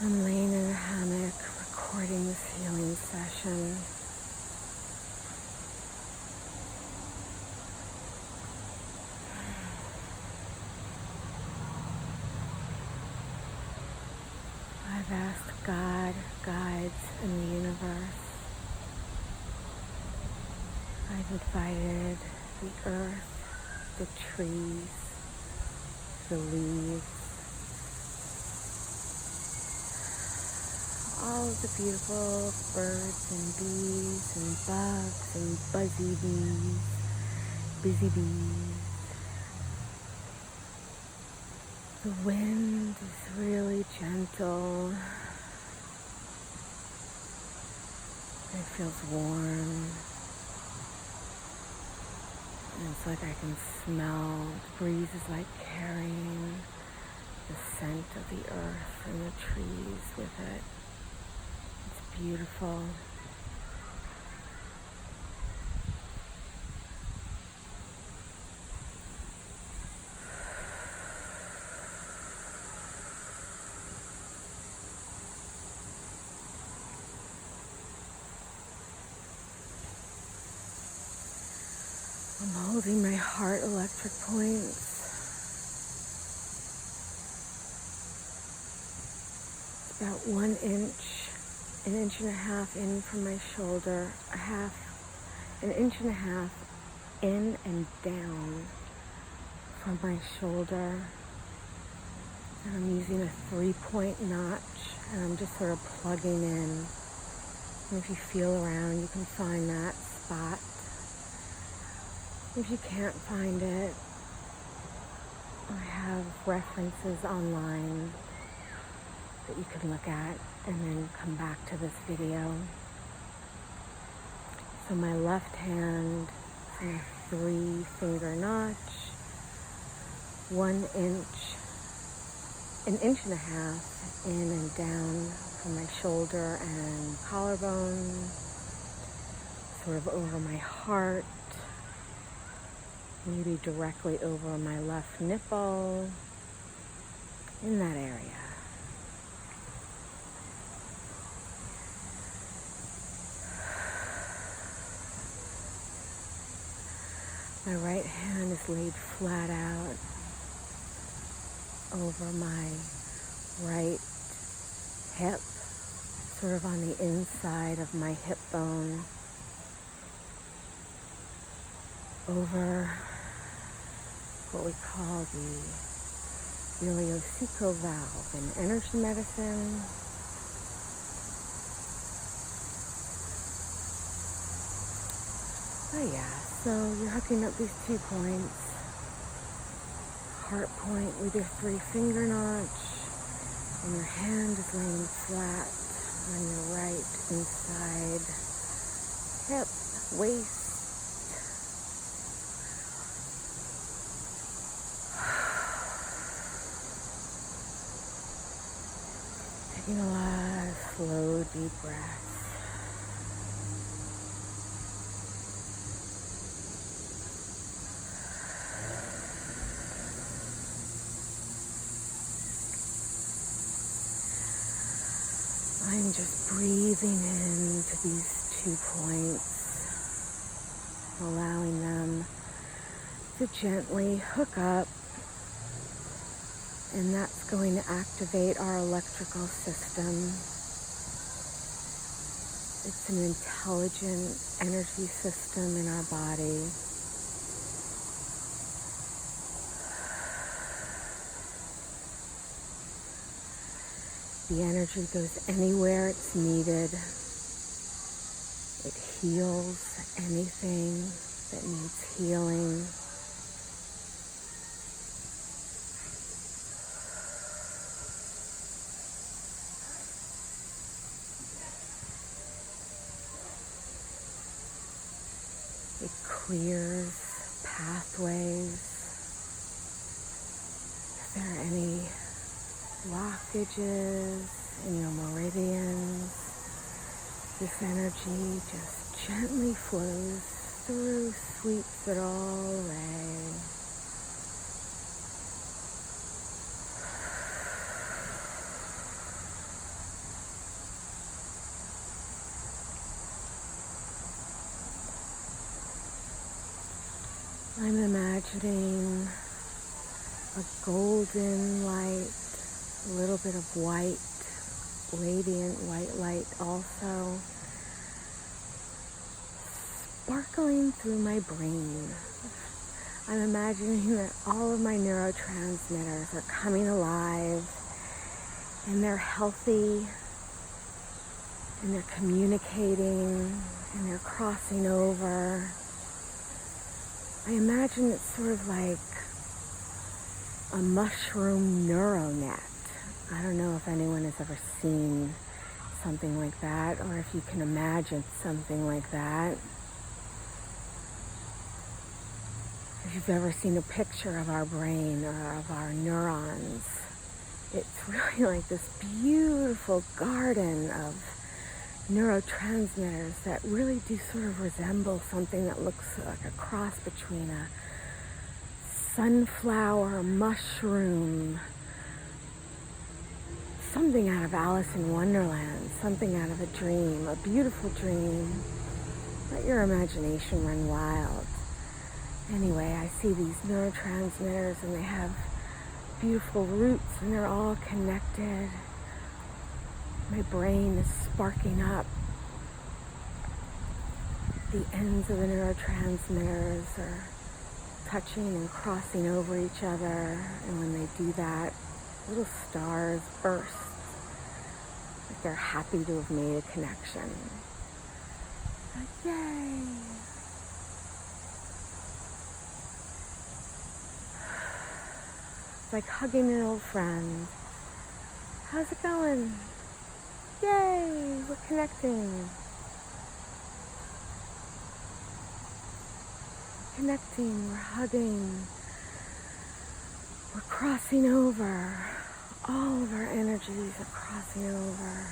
I'm laying in a hammock recording this healing session. I've asked God, guides, and the universe. I've invited the earth, the trees, the leaves, all of the beautiful birds and bees and bugs and buzzy bees, busy bees. The wind is really gentle. It feels warm. And it's like I can smell, the breeze is like carrying the scent of the earth and the trees with it. It's beautiful. I'm holding my heart electric points. It's about 1 inch, an inch and a half in from my shoulder, an inch and a half in and down from my shoulder. And I'm using a 3-point notch, and I'm just sort of plugging in. And if you feel around, you can find that spot. If you can't find it, I have references online that you can look at and then come back to this video. So my left hand is in a 3-finger notch, 1 inch, an inch and a half in and down from my shoulder and collarbone, sort of over my heart, maybe directly over my left nipple, in that area. My right hand is laid flat out over my right hip, sort of on the inside of my hip bone, over what we call the ileocecal valve in energy medicine. Oh yeah, so you're hooking up these 2 points. Heart point with your 3-finger notch, and your hand is laying flat on your right inside hip, waist. Taking a lot of slow, deep breaths. I'm just breathing into these 2 points, allowing them to gently hook up, and that's going to activate our electrical system. It's an intelligent energy system in our body. The energy goes anywhere it's needed. It heals anything that needs healing. It clears pathways. If there are any blockages in your meridians, this energy just gently flows through, sweeps it all away. I'm imagining a golden light, a little bit of white, radiant white light also, sparkling through my brain. I'm imagining that all of my neurotransmitters are coming alive and they're healthy and they're communicating and they're crossing over. I imagine it's sort of like a mushroom neuronet. I don't know if anyone has ever seen something like that or if you can imagine something like that. If you've ever seen a picture of our brain or of our neurons, it's really like this beautiful garden of neurotransmitters that really do sort of resemble something that looks like a cross between a sunflower, mushroom, something out of Alice in Wonderland, something out of a dream, a beautiful dream. Let your imagination run wild. Anyway, I see these neurotransmitters and they have beautiful roots and they're all connected. My brain is sparking up. The ends of the neurotransmitters are touching and crossing over each other, and when they do that, little stars burst like they're happy to have made a connection. Like, yay! It's like hugging an old friend. How's it going? Yay! We're connecting. Connecting, we're hugging, we're crossing over. All of our energies are crossing over.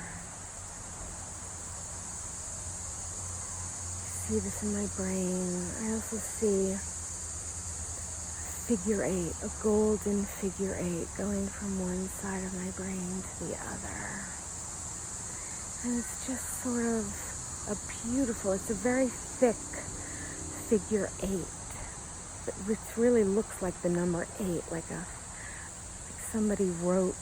I see this in my brain. I also see figure eight, a golden figure eight going from one side of my brain to the other. And it's just sort of it's a very thick figure eight. It really looks like the number 8, like somebody wrote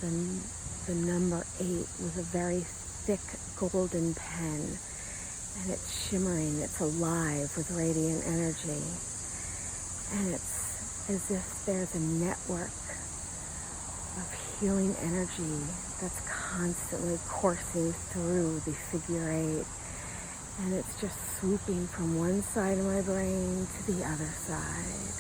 the number 8 with a very thick golden pen, and it's shimmering, it's alive with radiant energy, and it's as if there's a network of healing energy that's constantly coursing through the figure 8. And it's just swooping from one side of my brain to the other side.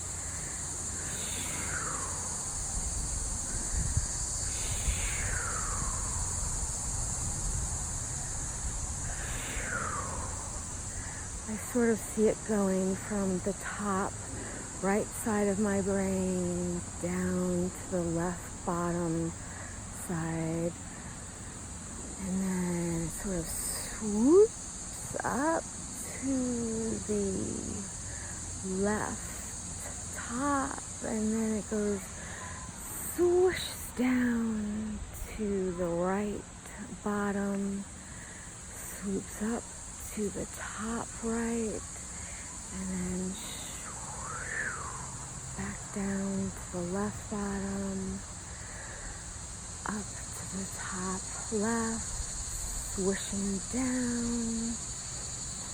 I sort of see it going from the top right side of my brain down to the left bottom side. And then it sort of swoops up to the left top, and then it goes swoosh down to the right bottom, swoops up to the top right, and then back down to the left bottom, up to the top left, swooshing down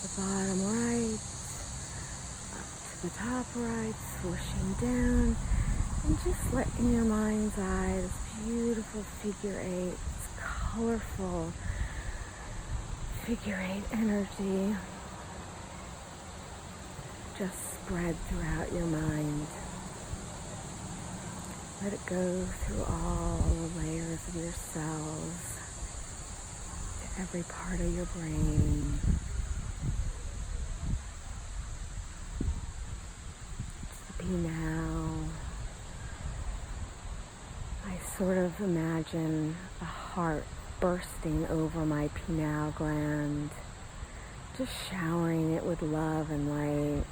the bottom right, up to the top right, swooshing down, and just let in your mind's eye this beautiful figure 8, this colorful figure 8 energy just spread throughout your mind. Let it go through all the layers of your cells, to every part of your brain. Now, I sort of imagine a heart bursting over my pineal gland, just showering it with love and light.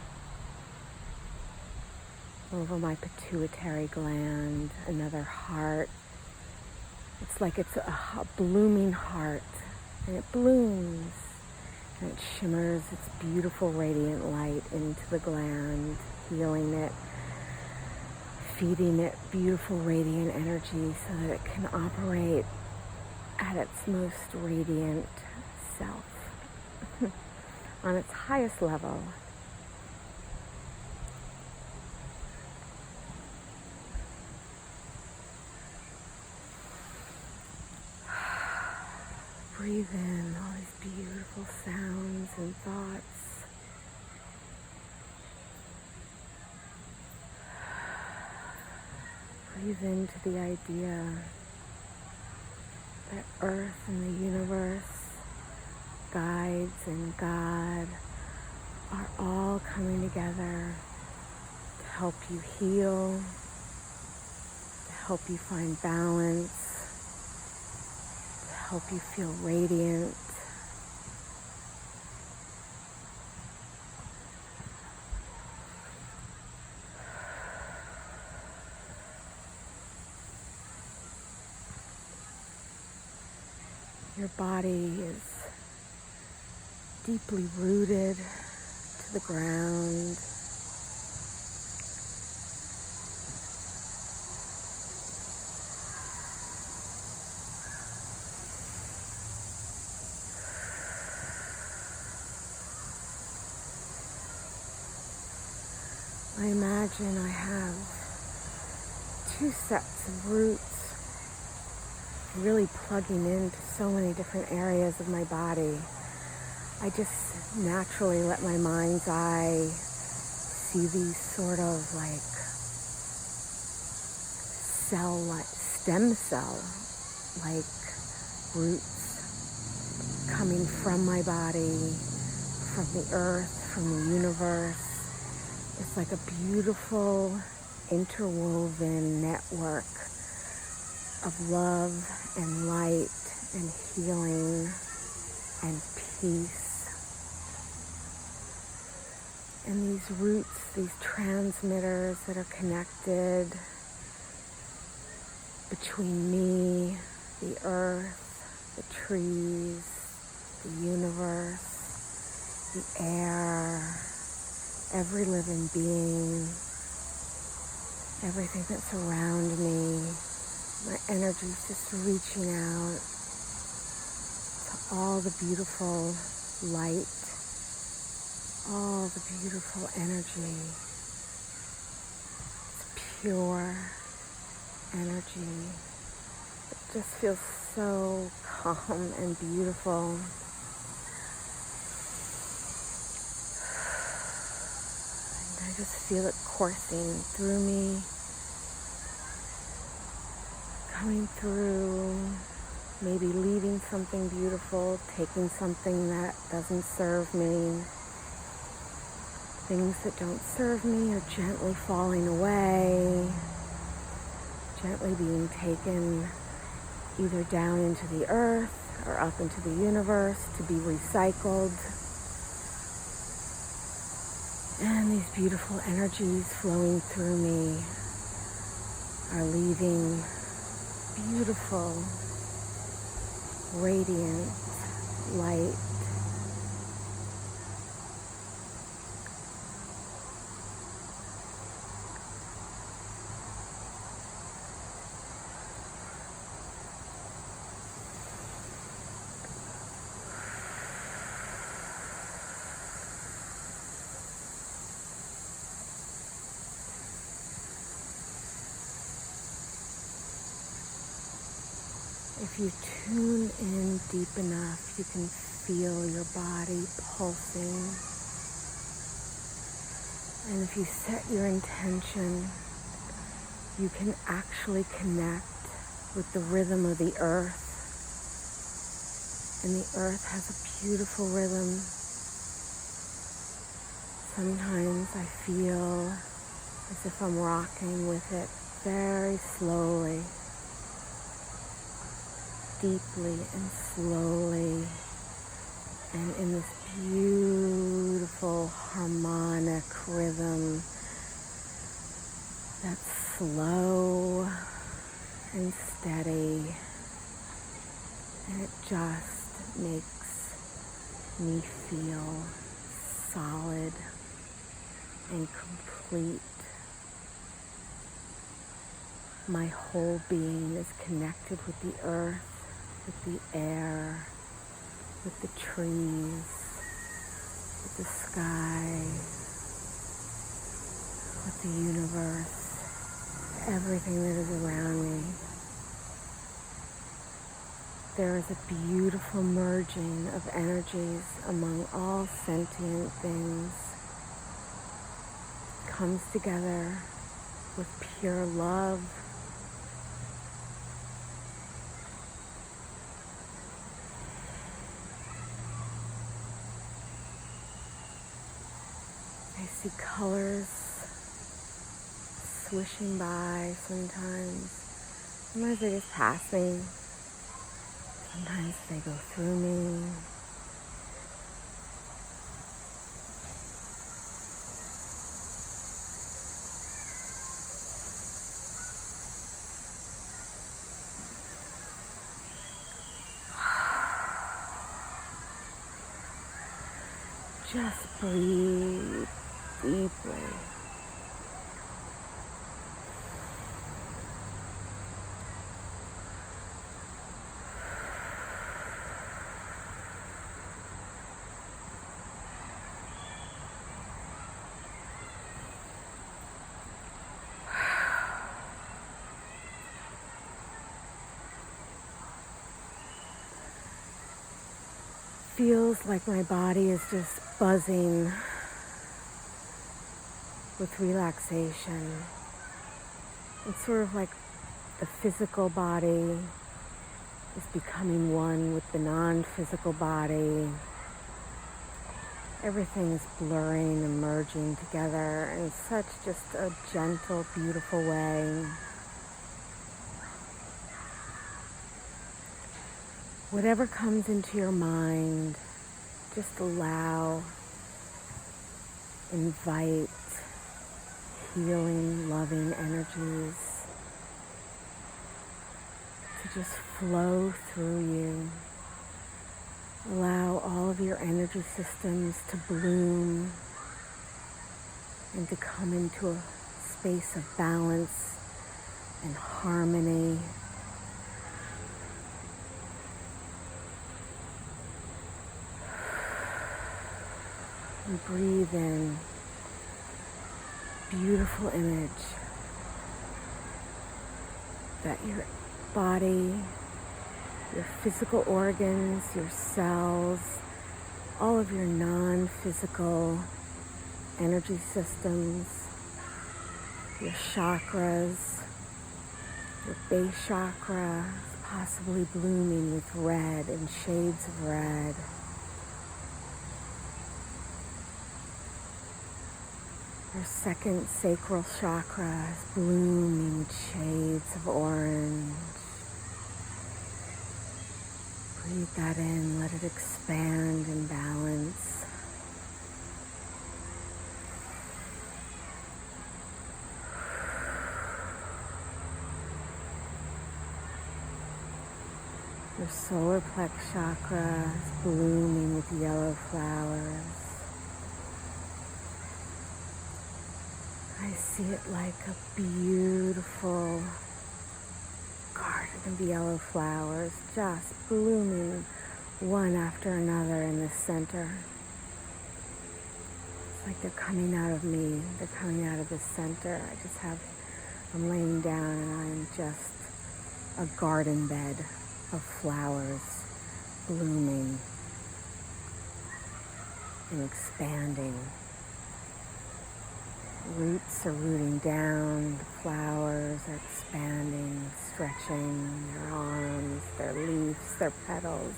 Over my pituitary gland, another heart. It's like it's a blooming heart, and it blooms, and it shimmers its beautiful radiant light into the gland. healing it, feeding it beautiful radiant energy so that it can operate at its most radiant self, on its highest level. Breathe in all these beautiful sounds and thoughts. Breathe into the idea that Earth and the universe, guides and God are all coming together to help you heal, to help you find balance, help you feel radiant. Your body is deeply rooted to the ground. I imagine I have 2 sets of roots really plugging into so many different areas of my body. I just naturally let my mind's eye see these sort of like stem cell like roots coming from my body, from the earth, from the universe. It's like a beautiful interwoven network of love and light and healing and peace. And these roots, these transmitters that are connected between me, the earth, the trees, the universe, the air, every living being, everything that's around me. My energy's just reaching out to all the beautiful light, all the beautiful energy. It's pure energy. It just feels so calm and beautiful. And I just feel it coursing through me, coming through, maybe leaving something beautiful, taking something that doesn't serve me. Things that don't serve me are gently falling away, gently being taken either down into the earth or up into the universe to be recycled. And these beautiful energies flowing through me are leaving beautiful, radiant light. If you tune in deep enough, you can feel your body pulsing. And if you set your intention, you can actually connect with the rhythm of the earth. And the earth has a beautiful rhythm. Sometimes I feel as if I'm rocking with it very slowly, deeply and slowly, and in this beautiful harmonic rhythm that's slow and steady, and it just makes me feel solid and complete. My whole being is connected with the earth, with the air, with the trees, with the sky, with the universe, everything that is around me. There is a beautiful merging of energies among all sentient things. It comes together with pure love. I see colors swishing by sometimes. Sometimes they just pass me. Sometimes they go through me. Just breathe deeply. Feels like my body is just buzzing with relaxation. It's sort of like the physical body is becoming one with the non-physical body. Everything is blurring and merging together in such just a gentle, beautiful way. Whatever comes into your mind, just allow, invite healing, loving energies to just flow through you. Allow all of your energy systems to bloom and to come into a space of balance and harmony. And breathe in beautiful image that your body, your physical organs, your cells, all of your non-physical energy systems, your chakras, your base chakra is possibly blooming with red and shades of red. Your second sacral chakra is blooming with shades of orange. Breathe that in, let it expand and balance. Your solar plex chakra is blooming with yellow flowers. I see it like a beautiful garden of yellow flowers just blooming one after another in the center. It's like they're coming out of me. They're coming out of the center. I'm laying down and I'm just a garden bed of flowers blooming and expanding. Roots are rooting down, the flowers are expanding, stretching their arms, their leaves, their petals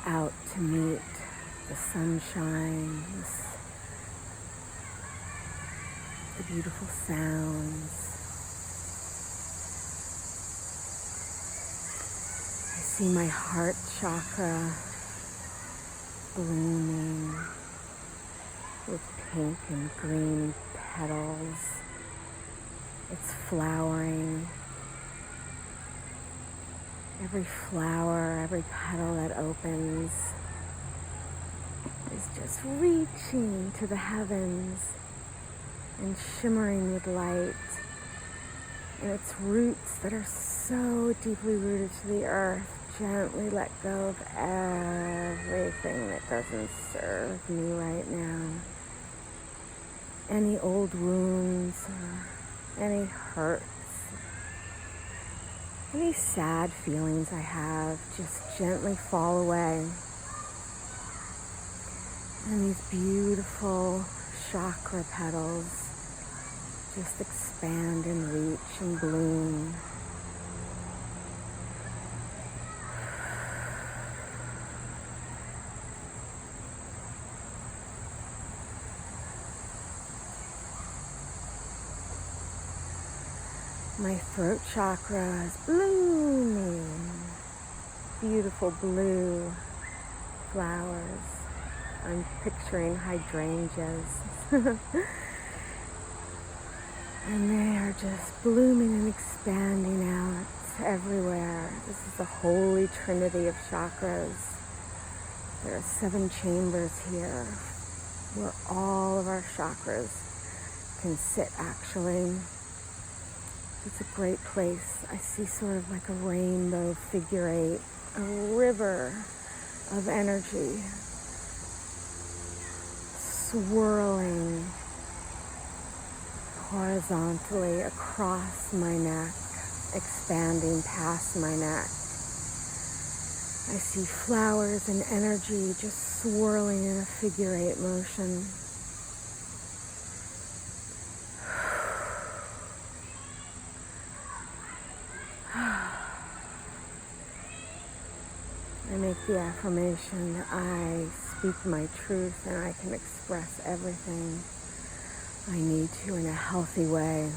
out to meet the sunshine, the beautiful sounds. I see my heart chakra blooming with pink and green petals. It's flowering. Every flower, every petal that opens is just reaching into the heavens and shimmering with light. And its roots that are so deeply rooted to the earth gently let go of everything that doesn't serve me right now. Any old wounds or any hurts, any sad feelings I have just gently fall away. And these beautiful chakra petals just expand and reach and bloom. My throat chakra is blooming. Beautiful blue flowers. I'm picturing hydrangeas. And they are just blooming and expanding out everywhere. This is the holy trinity of chakras. There are 7 chambers here where all of our chakras can sit actually. It's a great place. I see sort of like a rainbow figure 8, a river of energy swirling horizontally across my neck, expanding past my neck. I see flowers and energy just swirling in a figure 8 motion. I make the affirmation that I speak my truth and I can express everything I need to in a healthy way.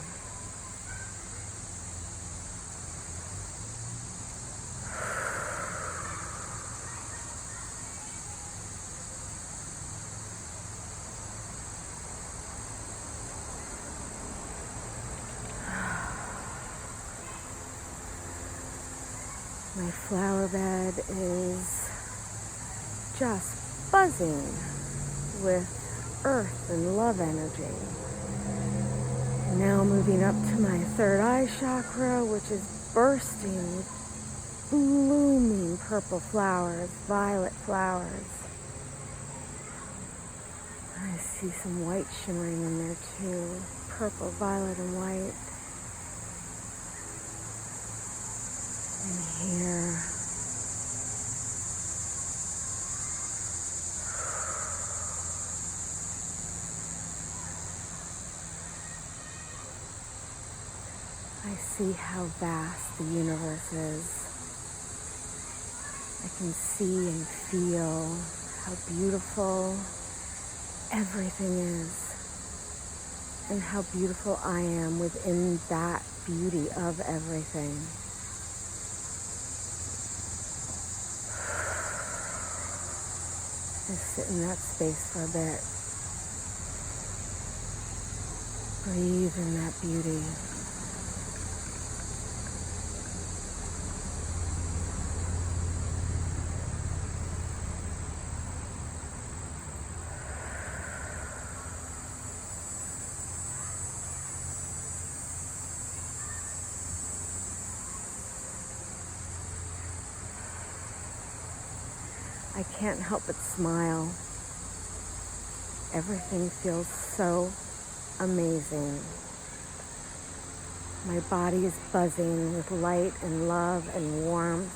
My flower bed is just buzzing with earth and love energy. And now moving up to my third eye chakra, which is bursting with blooming purple flowers, violet flowers. I see some white shimmering in there too, purple, violet, and white. And here, I see how vast the universe is. I can see and feel how beautiful everything is and how beautiful I am within that beauty of everything. Just sit in that space for a bit. Breathe in that beauty. I can't help but smile. Everything feels so amazing. My body is buzzing with light and love and warmth.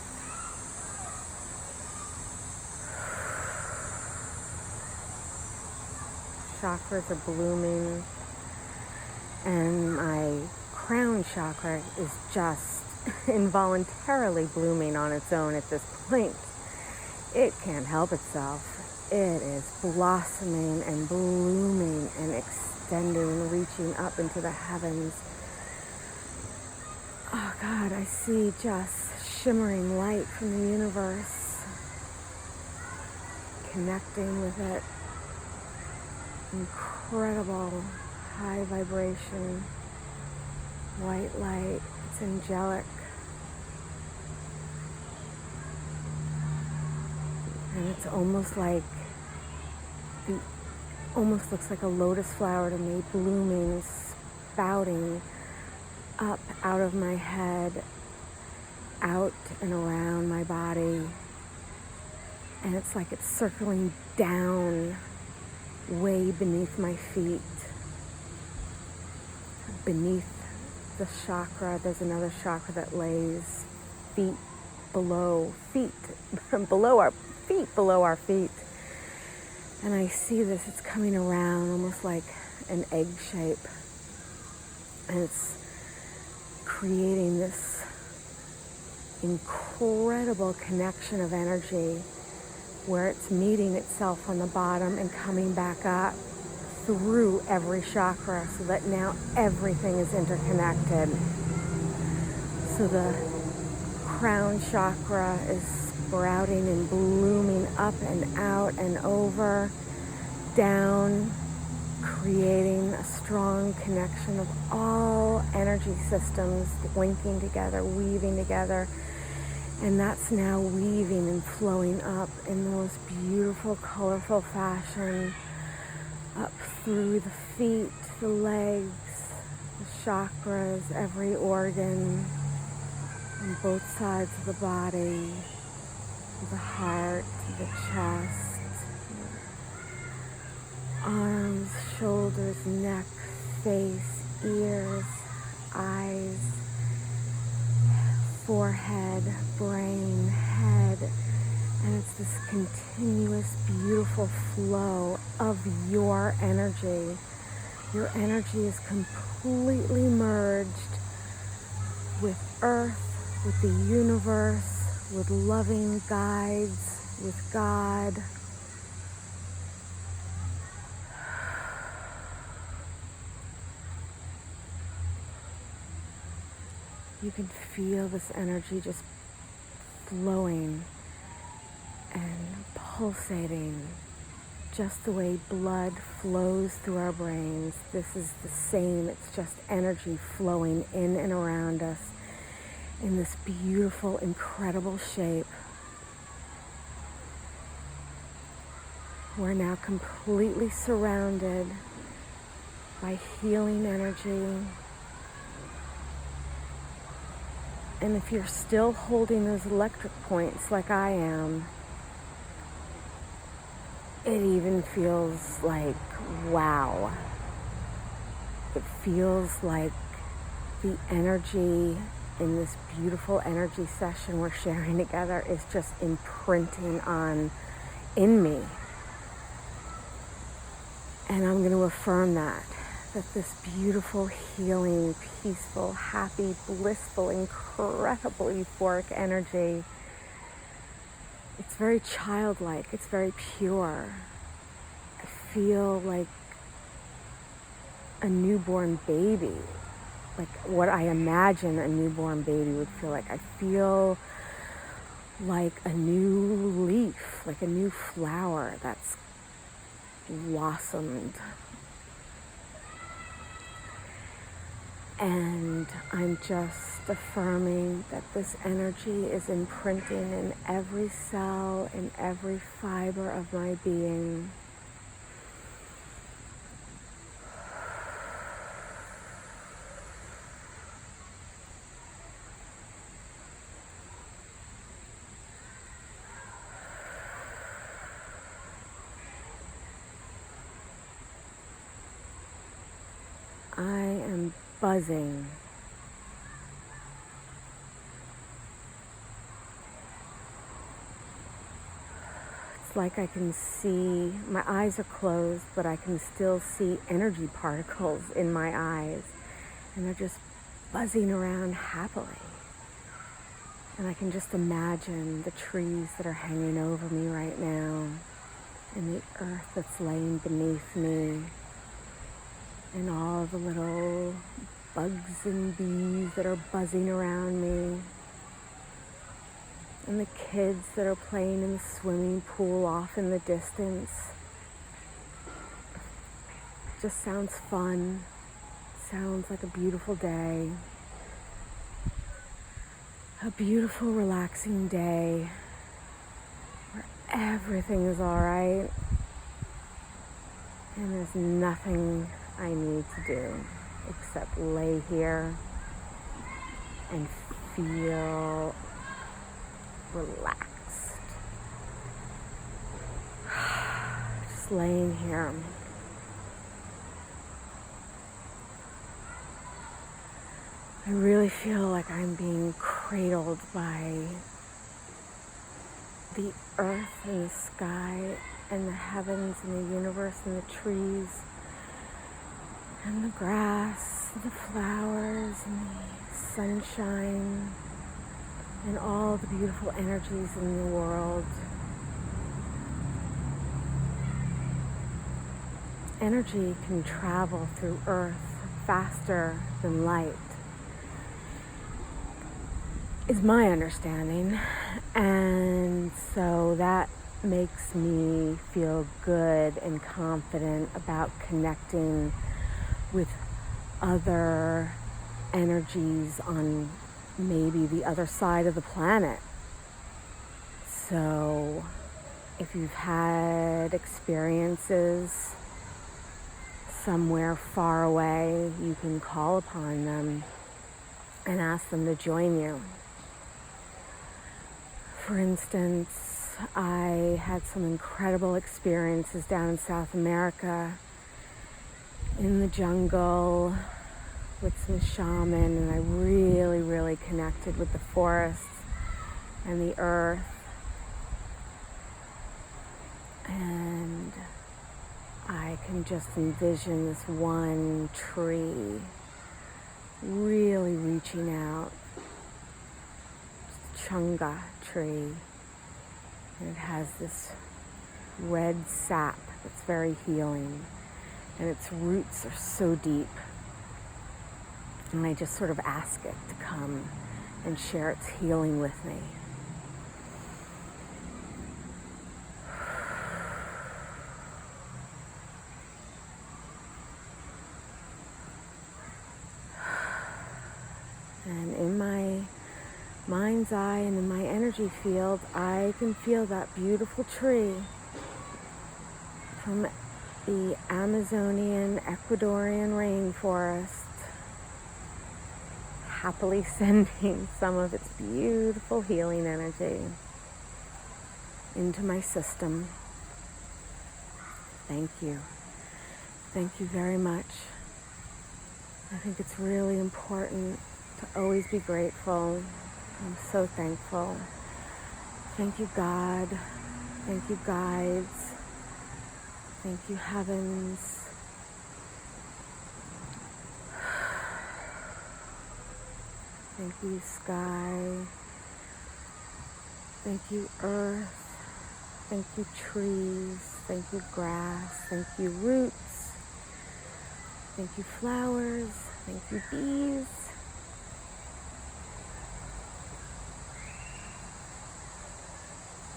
Chakras are blooming, and my crown chakra is just involuntarily blooming on its own at this point. It can't help itself. It is blossoming and blooming and extending, reaching up into the heavens. Oh God, I see just shimmering light from the universe, connecting with it. Incredible high vibration, white light. It's angelic. And it's almost like the almost looks like a lotus flower to me, blooming, spouting up out of my head, out and around my body. And it's like it's circling down way beneath my feet. Beneath the chakra, there's another chakra that lays below our feet. And I see this, it's coming around almost like an egg shape. And it's creating this incredible connection of energy where it's meeting itself on the bottom and coming back up through every chakra, so that now everything is interconnected. So the crown chakra is sprouting and blooming up and out and over, down, creating a strong connection of all energy systems linking together, weaving together. And that's now weaving and flowing up in the most beautiful, colorful fashion, up through the feet, the legs, the chakras, every organ, on both sides of the body, the heart, the chest, arms, shoulders, neck, face, ears, eyes, forehead, brain, head, and it's this continuous, beautiful flow of your energy. Your energy is completely merged with Earth, with the universe, with loving guides, with God. You can feel this energy just flowing and pulsating, just the way blood flows through our brains. This is the same, it's just energy flowing in and around us in this beautiful, incredible shape. We're now completely surrounded by healing energy. And if you're still holding those electric points like I am, it even feels like, wow. It feels like the energy in this beautiful energy session we're sharing together is just imprinting in me. And I'm going to affirm that this beautiful, healing, peaceful, happy, blissful, incredible, euphoric energy, it's very childlike, it's very pure. I feel like a newborn baby, like what I imagine a newborn baby would feel like. I feel like a new leaf, like a new flower that's blossomed. And I'm just affirming that this energy is imprinting in every cell, in every fiber of my being. I am buzzing. It's like I can see, my eyes are closed, but I can still see energy particles in my eyes. And they're just buzzing around happily. And I can just imagine the trees that are hanging over me right now, and the earth that's laying beneath me, and all the little bugs and bees that are buzzing around me, and the kids that are playing in the swimming pool off in the distance. It just sounds fun, sounds like a beautiful day, a beautiful, relaxing day where everything is all right. And there's nothing I need to do except lay here and feel relaxed. Just laying here. I really feel like I'm being cradled by the earth and the sky and the heavens and the universe and the trees and the grass, the flowers and the sunshine and all the beautiful energies in the world. Energy can travel through earth faster than light, is my understanding, and so that makes me feel good and confident about connecting with other energies on maybe the other side of the planet. So if you've had experiences somewhere far away, you can call upon them and ask them to join you. For instance, I had some incredible experiences down in South America in the jungle with some shaman, and I really, really connected with the forests and the earth. And I can just envision this one tree really reaching out. It's a chunga tree, and it has this red sap that's very healing, and its roots are so deep. And I just sort of ask it to come and share its healing with me. And in my mind's eye and in my energy field, I can feel that beautiful tree from the Amazonian Ecuadorian rainforest happily sending some of its beautiful healing energy into my system. Thank you. Thank you very much. I think it's really important to always be grateful. I'm so thankful. Thank you, God. Thank you, guides. Thank you, heavens. Thank you, sky. Thank you, earth. Thank you, trees. Thank you, grass. Thank you, roots. Thank you, flowers. Thank you, bees.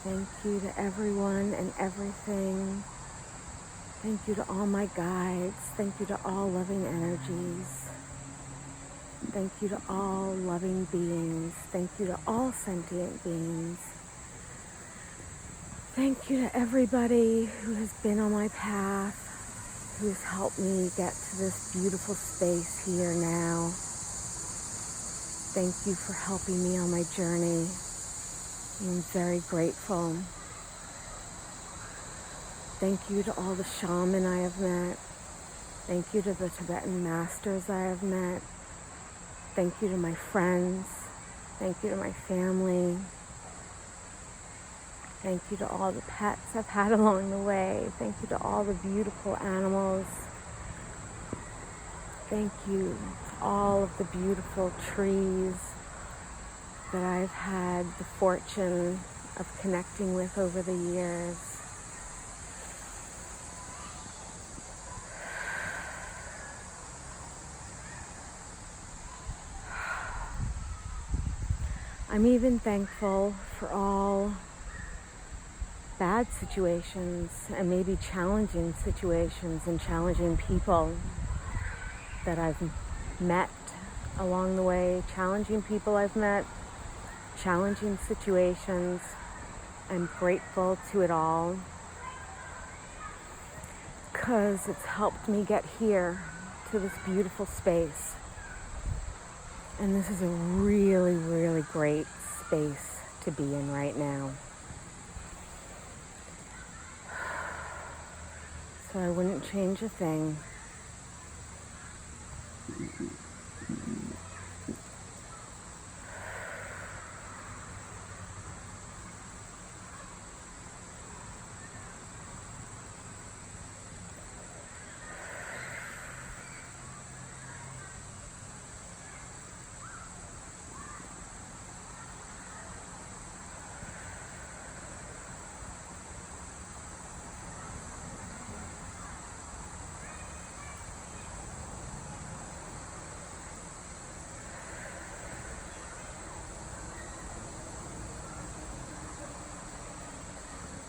Thank you to everyone and everything. Thank you to all my guides. Thank you to all loving energies. Thank you to all loving beings. Thank you to all sentient beings. Thank you to everybody who has been on my path, who has helped me get to this beautiful space here now. Thank you for helping me on my journey. I'm very grateful. Thank you to all the shaman I have met. Thank you to the Tibetan masters I have met. Thank you to my friends. Thank you to my family. Thank you to all the pets I've had along the way. Thank you to all the beautiful animals. Thank you to all of the beautiful trees that I've had the fortune of connecting with over the years. I'm even thankful for all bad situations and maybe challenging situations and challenging people that I've met along the way, challenging people I've met, challenging situations. I'm grateful to it all. because it's helped me get here to this beautiful space. And this is a really, really great space to be in right now. So I wouldn't change a thing.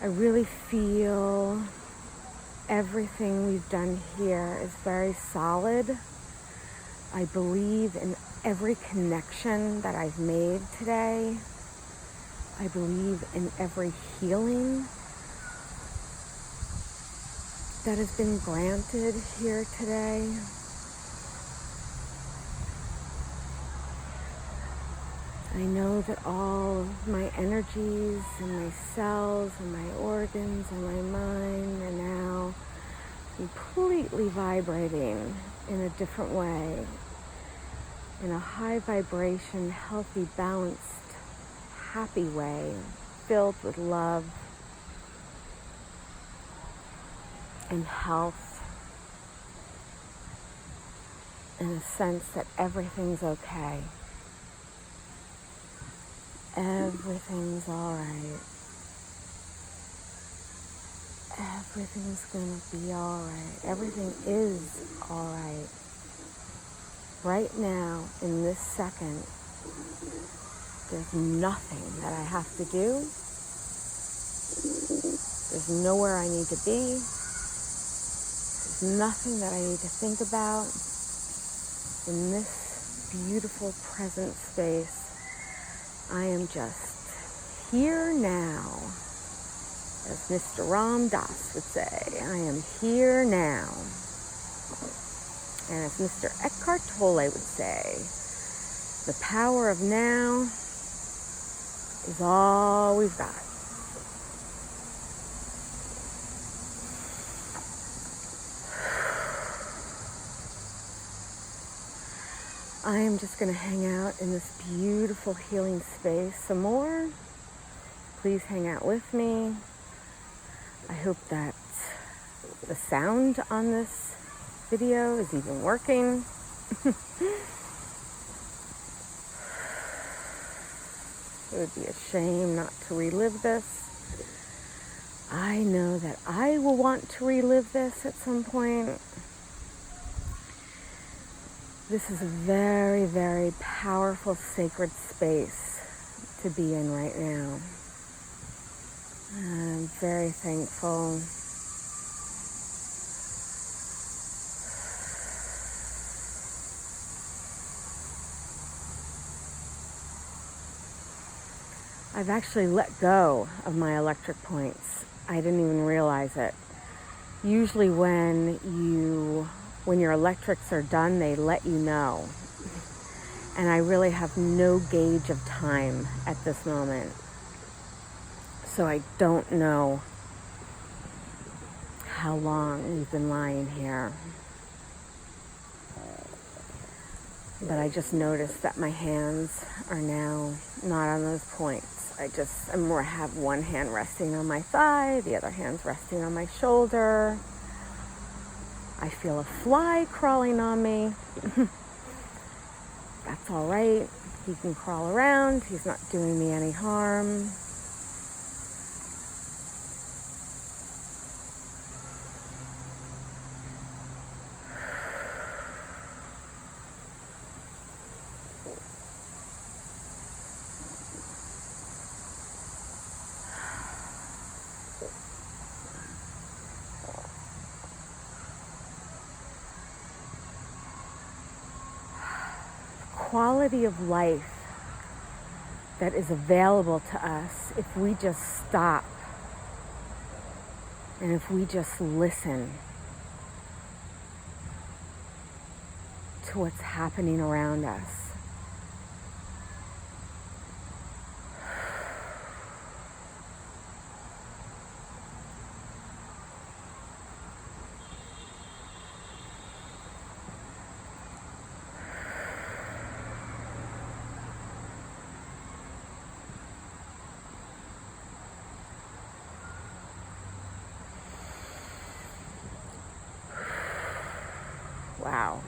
I really feel everything we've done here is very solid. I believe in every connection that I've made today. I believe in every healing that has been granted here today. I know that all of my energies and my cells and my organs and my mind are now completely vibrating in a different way, in a high vibration, healthy, balanced, happy way, filled with love and health, and a sense that everything's okay. Everything's all right. Everything's gonna be all right. Everything is all right. Right now, in this second, there's nothing that I have to do. There's nowhere I need to be. There's nothing that I need to think about. In this beautiful present space, I am just here now, as Mr. Ram Dass would say. I am here now. And as Mr. Eckhart Tolle would say, the power of now is all we've got. I am just going to hang out in this beautiful healing space some more. Please hang out with me. I hope that the sound on this video is even working. It would be a shame not to relive this. I know that I will want to relive this at some point. This is a very, very powerful, sacred space to be in right now. I'm very thankful. I've actually let go of my electric points. I didn't even realize it. Usually when your electrics are done, they let you know. And I really have no gauge of time at this moment. So I don't know how long we've been lying here. But I just noticed that my hands are now not on those points. I have one hand resting on my thigh, the other hand's resting on my shoulder. I feel a fly crawling on me. That's all right. He can crawl around. He's not doing me any harm. Quality of life that is available to us if we just stop and if we just listen to what's happening around us. Wow.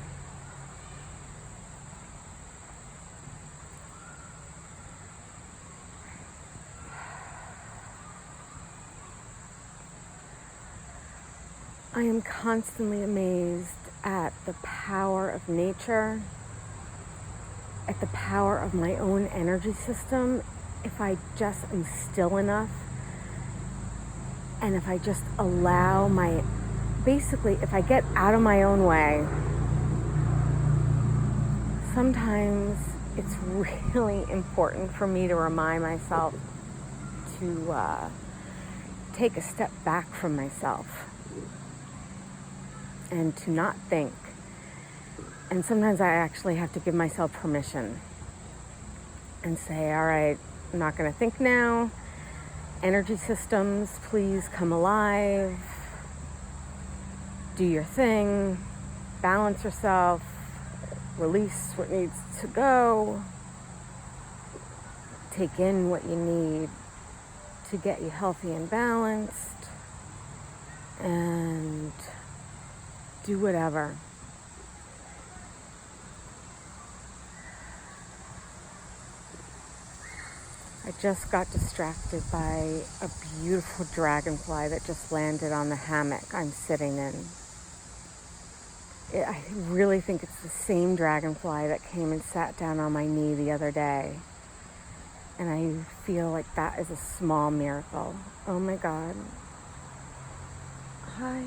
I am constantly amazed at the power of nature, at the power of my own energy system, if I just am still enough, and if I just allow basically, if I get out of my own way. Sometimes it's really important for me to remind myself to take a step back from myself and to not think. And sometimes I actually have to give myself permission and say, all right, I'm not going to think now. Energy systems, please come alive. Do your thing. Balance yourself. Release what needs to go. Take in what you need to get you healthy and balanced. And do whatever. I just got distracted by a beautiful dragonfly that just landed on the hammock I'm sitting in. I really think it's the same dragonfly that came and sat down on my knee the other day. And I feel like that is a small miracle. Oh my God. Hi.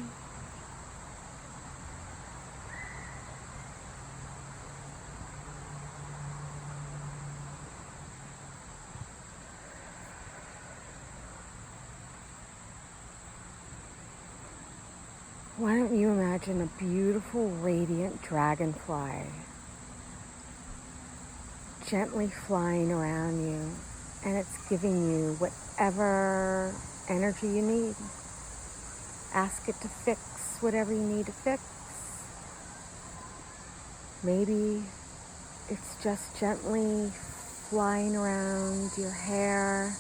Why don't you imagine a beautiful, radiant dragonfly gently flying around you, and it's giving you whatever energy you need. Ask it to fix whatever you need to fix. Maybe it's just gently flying around your hair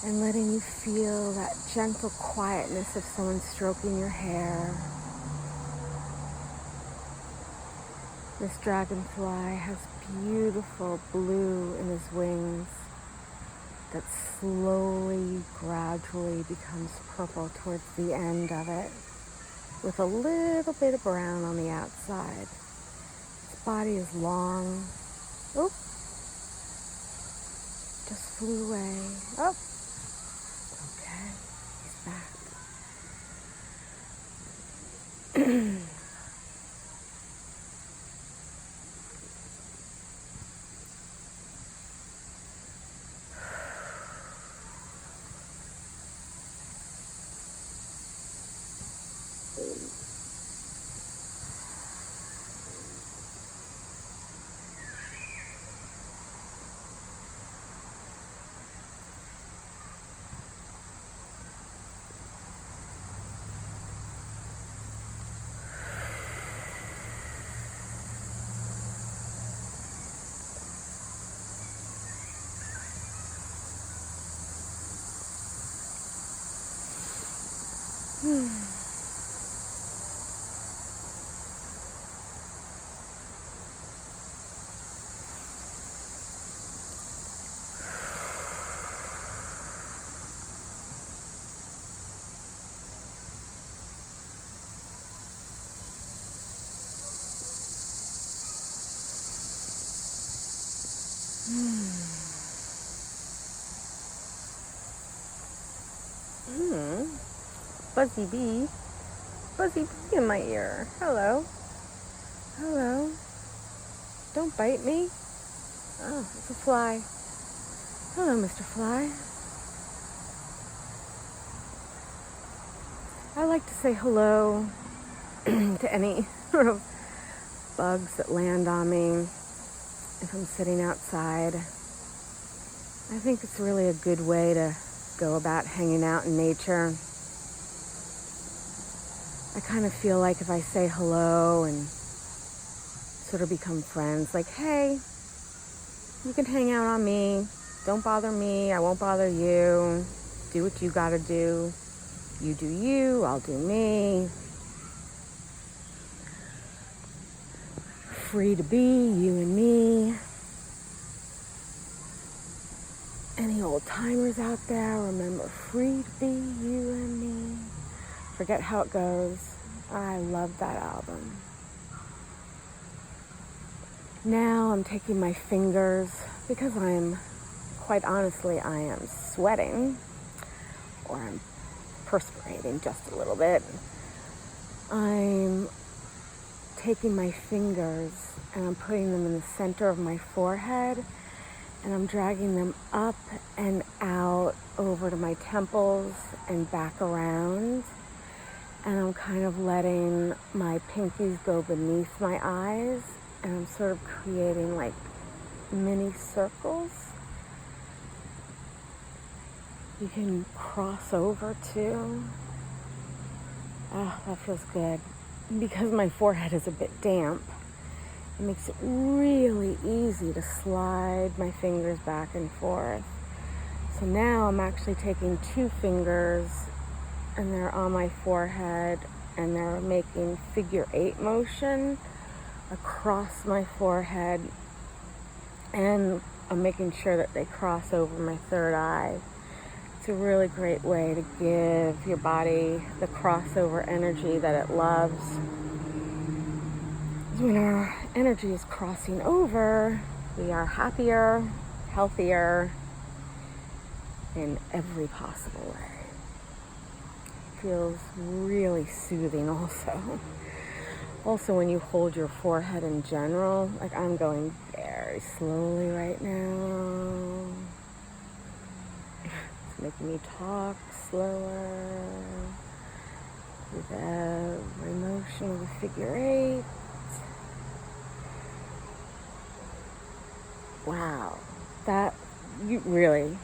and letting you feel that gentle quietness of someone stroking your hair. This dragonfly has beautiful blue in his wings that slowly, gradually becomes purple towards the end of it, with a little bit of brown on the outside. His body is long. Oh, just flew away. Oh. Okay, he's back. Buzzy bee. Buzzy bee in my ear. Hello. Hello. Don't bite me. Oh, it's a fly. Hello, Mr. Fly. I like to say hello to any sort of bugs that land on me if I'm sitting outside. I think it's really a good way to go about hanging out in nature. I kind of feel like if I say hello and sort of become friends, like, hey, you can hang out on me. Don't bother me. I won't bother you. Do what you gotta do. You do you. I'll do me. Free to be, you and me. Any old timers out there, remember, free to be, you and me. Forget how it goes. I love that album. Now I'm taking my fingers, because quite honestly, I am sweating, or I'm perspirating just a little bit. I'm taking my fingers and I'm putting them in the center of my forehead, and I'm dragging them up and out over to my temples and back around. And I'm kind of letting my pinkies go beneath my eyes, and I'm sort of creating like mini circles. You can cross over too. Oh, that feels good. Because my forehead is a bit damp, it makes it really easy to slide my fingers back and forth. So now I'm actually taking 2 fingers, and they're on my forehead, and they're making figure 8 motion across my forehead, and I'm making sure that they cross over my third eye. It's a really great way to give your body the crossover energy that it loves. When our energy is crossing over, we are happier, healthier in every possible way. Feels really soothing also. Also, when you hold your forehead in general, like I'm going very slowly right now. It's making me talk slower with every motion of the figure 8. Wow, that, you really,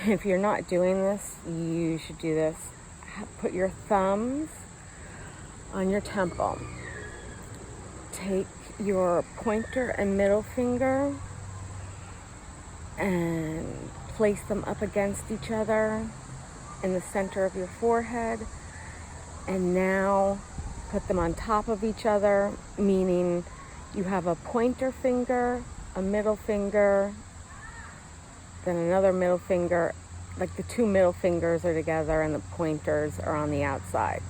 if you're not doing this, you should do this. Put your thumbs on your temple. Take your pointer and middle finger and place them up against each other in the center of your forehead. And now put them on top of each other, meaning you have a pointer finger, a middle finger, then another middle finger, like the 2 middle fingers are together and the pointers are on the outside.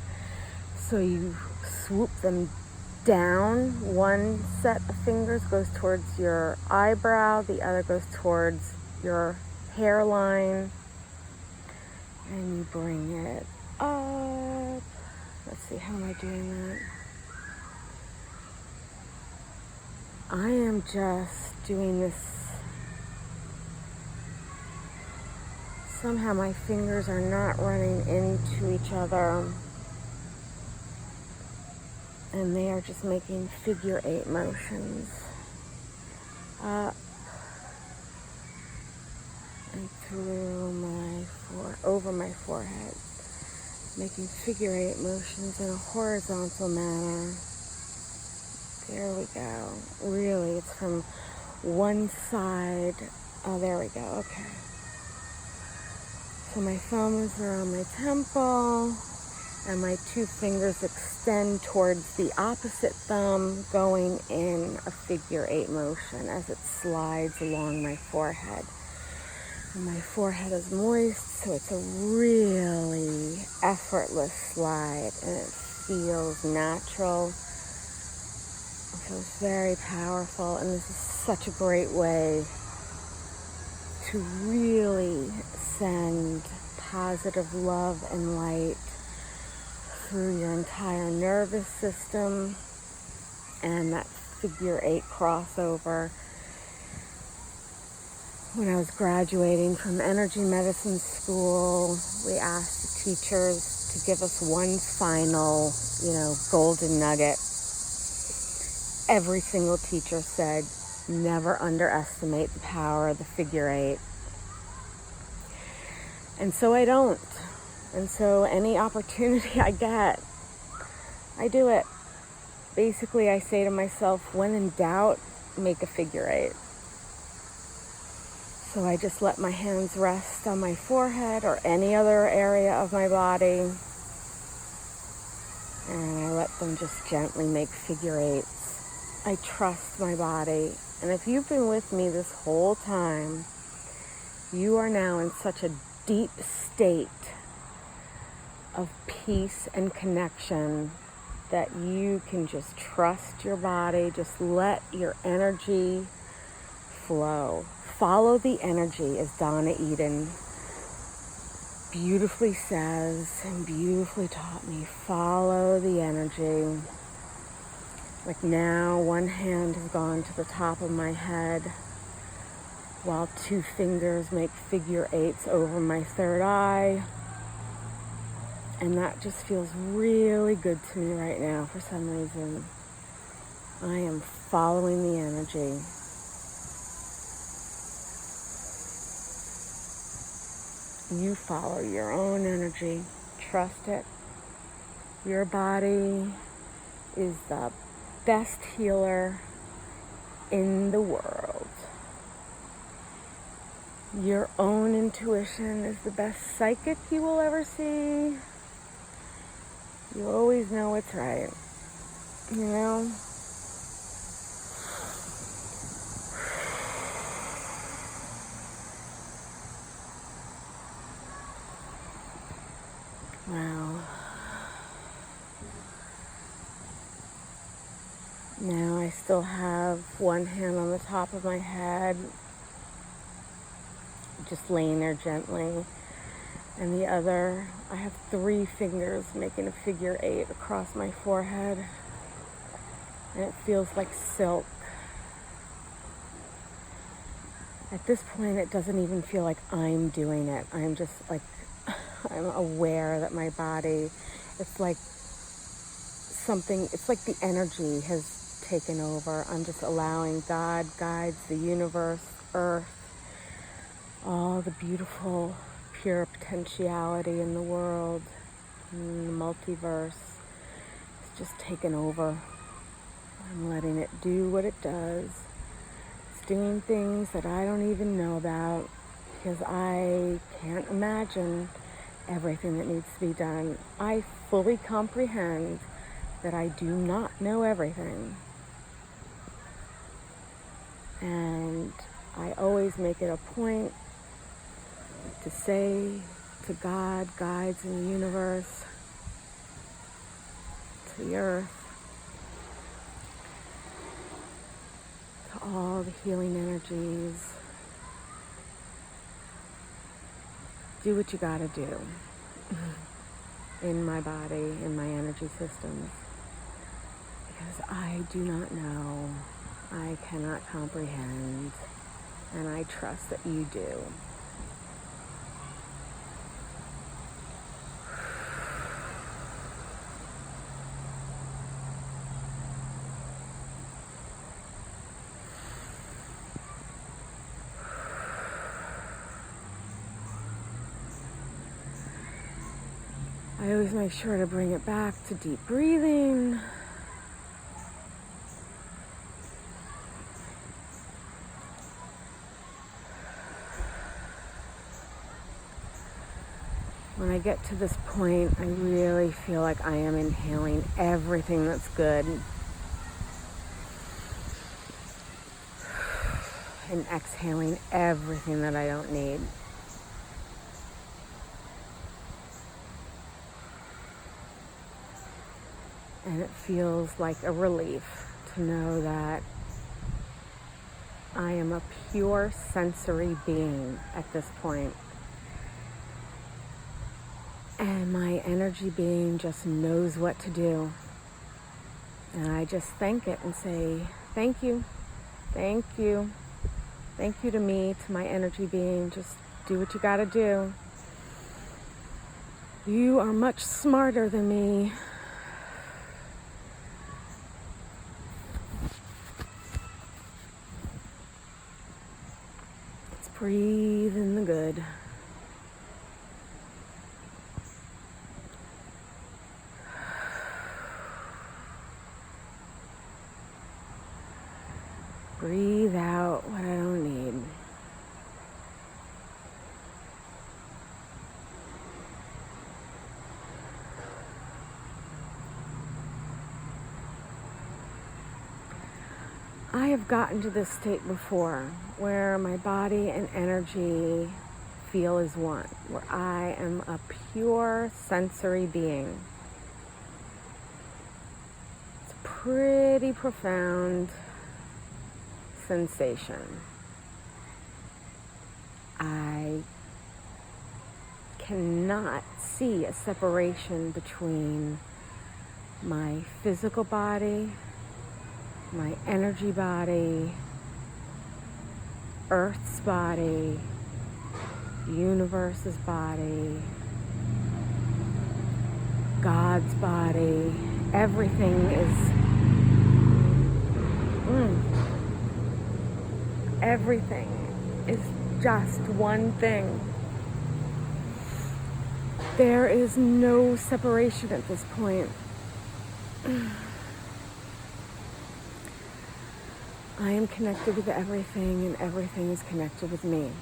So you swoop them down. One set of fingers goes towards your eyebrow, the other goes towards your hairline, and you bring it up. Let's see, how am I doing that? I am just doing this. Somehow my fingers are not running into each other, and they are just making figure 8 motions up and through over my forehead, making figure 8 motions in a horizontal manner. There we go. Really, it's from one side. Oh, there we go. Okay. So my thumbs are on my temple, and my 2 fingers extend towards the opposite thumb, going in a figure 8 motion as it slides along my forehead. And my forehead is moist, so it's a really effortless slide, and it feels natural. It feels very powerful, and this is such a great way to really send positive love and light through your entire nervous system. And that figure 8 crossover. When I was graduating from energy medicine school, we asked the teachers to give us one final, golden nugget. every single teacher said, never underestimate the power of the figure eight. And so I don't. And so any opportunity I get, I do it. Basically, I say to myself, when in doubt, make a figure eight. So I just let my hands rest on my forehead or any other area of my body. And I let them just gently make figure eights. I trust my body. And if you've been with me this whole time, you are now in such a deep state of peace and connection that you can just trust your body, just let your energy flow. Follow the energy, as Donna Eden beautifully says and beautifully taught me. Follow the energy. Like now, one hand has gone to the top of my head, while two fingers make figure eights over my third eye. And that just feels really good to me right now for some reason. I am following the energy. You follow your own energy. Trust it. Your body is the best healer in the world. Your own intuition is the best psychic you will ever see. You always know what's right. You know? Wow. Now I still have one hand on the top of my head, just laying there gently. And the other, I have 3 fingers making a figure eight across my forehead. And it feels like silk. At this point, it doesn't even feel like I'm doing it. I'm just like, I'm aware that my body, it's like something, it's like the energy has taken over. I'm just allowing God, guides, the universe, earth, all the beautiful, pure potentiality in the world, in the multiverse. It's just taken over. I'm letting it do what it does. It's doing things that I don't even know about because I can't imagine everything that needs to be done. I fully comprehend that I do not know everything. And I always make it a point to say to God, guides in the universe, to the earth, to all the healing energies, do what you gotta do in my body, in my energy systems, because I do not know, I cannot comprehend, and I trust that you do. I always make sure to bring it back to deep breathing. When I get to this point, I really feel like I am inhaling everything that's good and exhaling everything that I don't need. And it feels like a relief to know that I am a pure sensory being at this point. And my energy being just knows what to do. And I just thank it and say, thank you, thank you. Thank you to me, to my energy being. Just do what you gotta do. You are much smarter than me. Breathe in the good. Breathe out what I don't need. I have gotten to this state before where my body and energy feel as one, where I am a pure sensory being. It's a pretty profound sensation. I cannot see a separation between my physical body, my energy body, Earth's body, universe's body, God's body. Everything is everything is just one thing. There is no separation at this point. I am connected with everything, and everything is connected with me.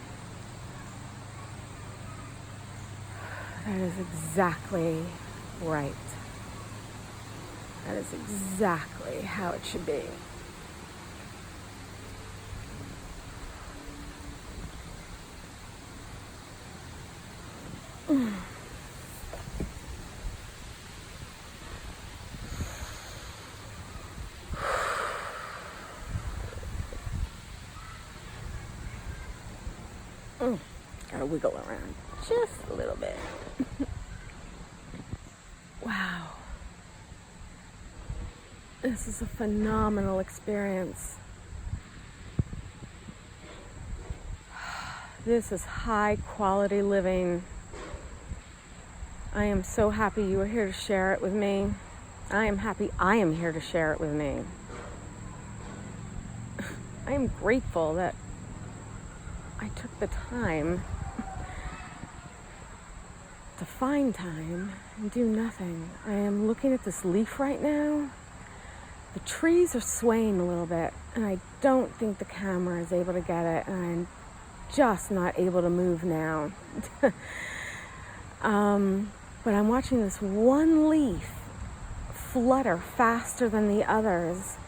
That is exactly right. That is exactly how it should be. Gotta wiggle around just a little bit. Wow. This is a phenomenal experience. This is high quality living. I am so happy you are here to share it with me. I am happy I am here to share it with me. I am grateful that I took the time to find time and do nothing. I am looking at this leaf right now. The trees are swaying a little bit, and I don't think the camera is able to get it, and I'm just not able to move now. But I'm watching this one leaf flutter faster than the others,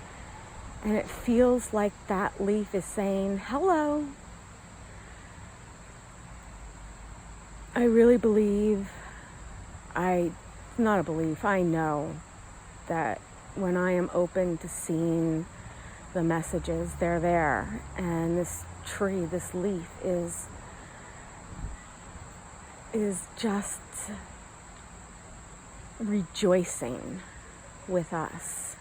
and it feels like that leaf is saying, hello. I really believe, not a belief, I know that when I am open to seeing the messages, they're there. And this tree, this leaf is just rejoicing with us.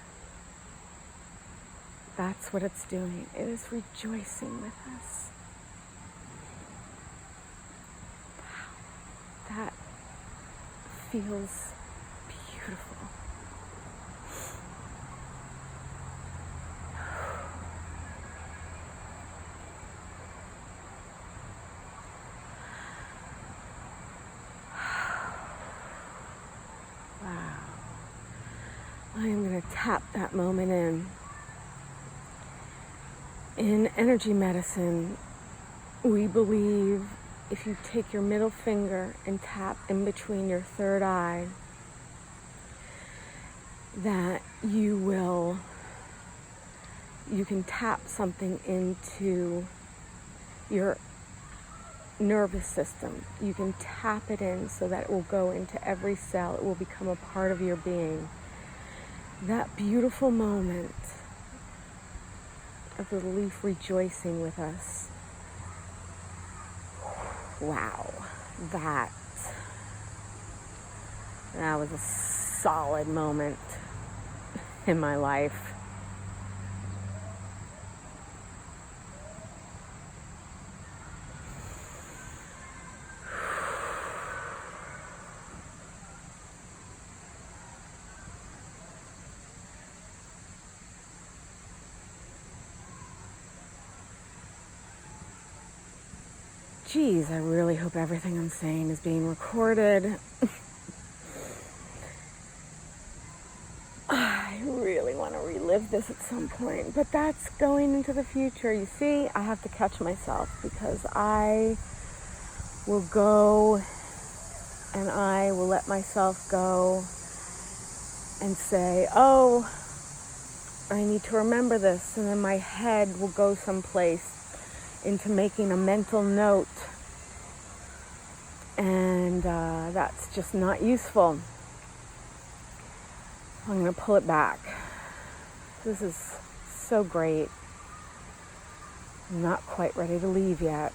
That's what it's doing. It is rejoicing with us. Wow. That feels beautiful. Wow. I am going to tap that moment in. In energy medicine, we believe if you take your middle finger and tap in between your third eye, that you can tap something into your nervous system. You can tap it in so that it will go into every cell. It will become a part of your being. That beautiful moment of the leaf rejoicing with us. Wow, that was a solid moment in my life. Geez, I really hope everything I'm saying is being recorded. I really want to relive this at some point, but that's going into the future. You see, I have to catch myself because I will go and I will let myself go and say, oh, I need to remember this, and then my head will go someplace into making a mental note, and that's just not useful. I'm going to pull it back. This is so great. I'm not quite ready to leave yet.